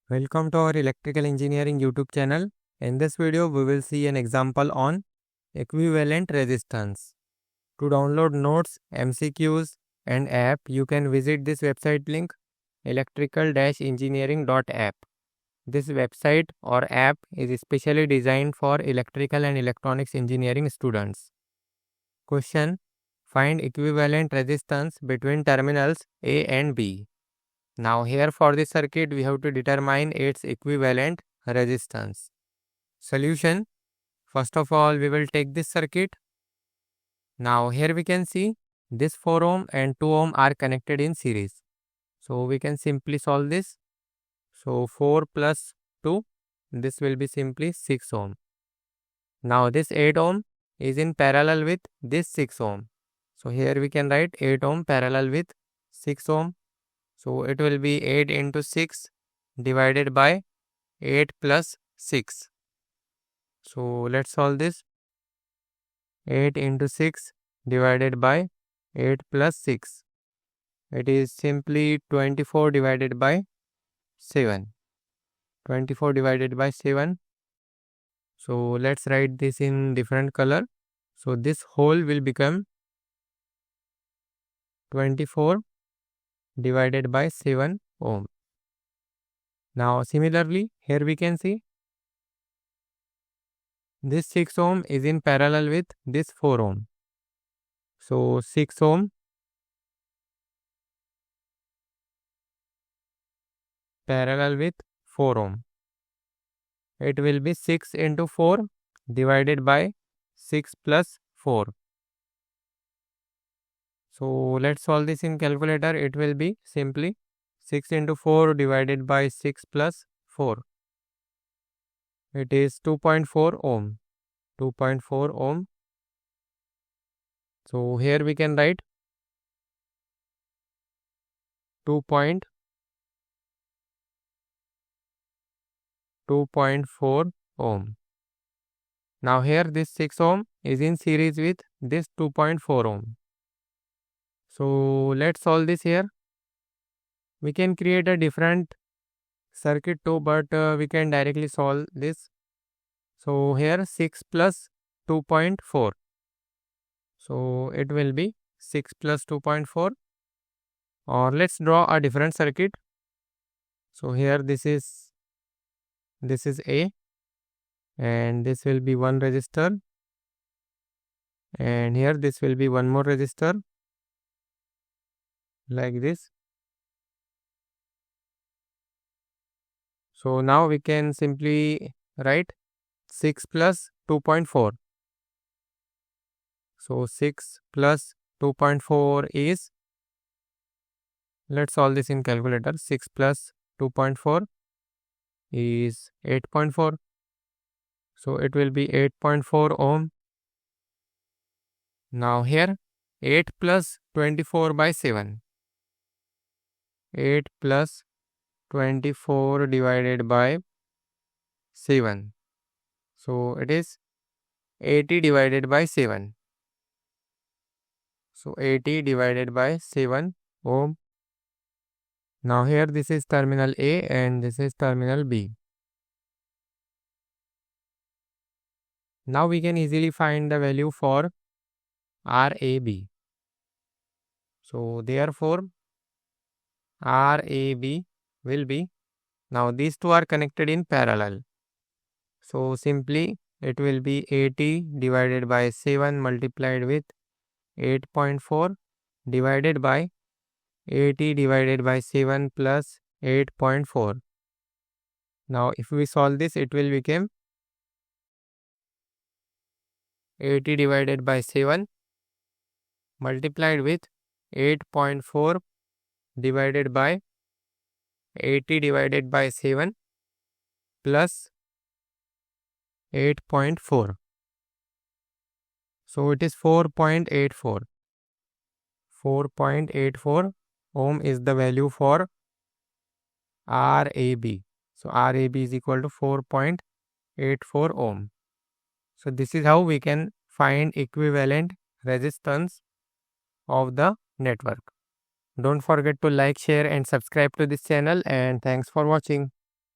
Welcome to our electrical engineering YouTube channel. In this video, we will see an example on equivalent resistance. To download notes, MCQs and app, you can visit this website link electrical-engineering.app. This website or app is especially designed for electrical and electronics engineering students. Question: find equivalent resistance between terminals A and B. Now here for this circuit we have to determine its equivalent resistance. Solution: first of all we will take this circuit. Now here we can see this 4 ohm and 2 ohm are connected in series. So we can simply solve this. So 4 plus 2, this will be simply 6 ohm. Now this 8 ohm is in parallel with this 6 ohm. So here we can write 8 ohm parallel with 6 ohm. So it will be 8 into 6 divided by 8 plus 6. So let's solve this. 8 into 6 divided by 8 plus 6. It is simply 24 divided by 7. 24 divided by 7. So let's write this in different color. So this whole will become 24 divided by 7 ohm. Now similarly here we can see this 6 ohm is in parallel with this 4 ohm. So 6 ohm parallel with 4 ohm. It will be 6 into 4 divided by 6 plus 4. So let's solve this in calculator. It will be simply 6 into 4 divided by 6 plus 4. It is 2.4 ohm. 2.4 ohm. So here we can write 2.4 ohm. Now here this 6 ohm is in series with this 2.4 ohm. So let's solve this here. We can create a different circuit too, but we can directly solve this. So here 6 plus 2.4. So it will be 6 plus 2.4. Or let's draw a different circuit. So here this is A, and this will be one resistor, and here this will be one more resistor, like this. So now we can simply write 6 plus 2.4. So 6 plus 2.4 is, let's solve this in calculator. 6 plus 2.4 is 8.4. So it will be 8.4 ohm. Now here 8 plus 24 by 7. 8 plus 24 divided by 7. So it is 80 divided by 7. So 80 divided by 7 ohm. Now here this is terminal A and this is terminal B. Now we can easily find the value for RAB. So therefore RAB will be, now these two are connected in parallel. So simply it will be 80 divided by 7 multiplied with 8.4 divided by 80 divided by 7 plus 8.4. Now if we solve this, it will become 80 divided by 7 multiplied with 8.4 divided by 80 divided by 7 plus 8.4. So it is 4.84. 4.84 ohm is the value for RAB. So RAB is equal to 4.84 ohm. So this is how we can find equivalent resistance of the network. Don't forget to like, share and subscribe to this channel, and thanks for watching.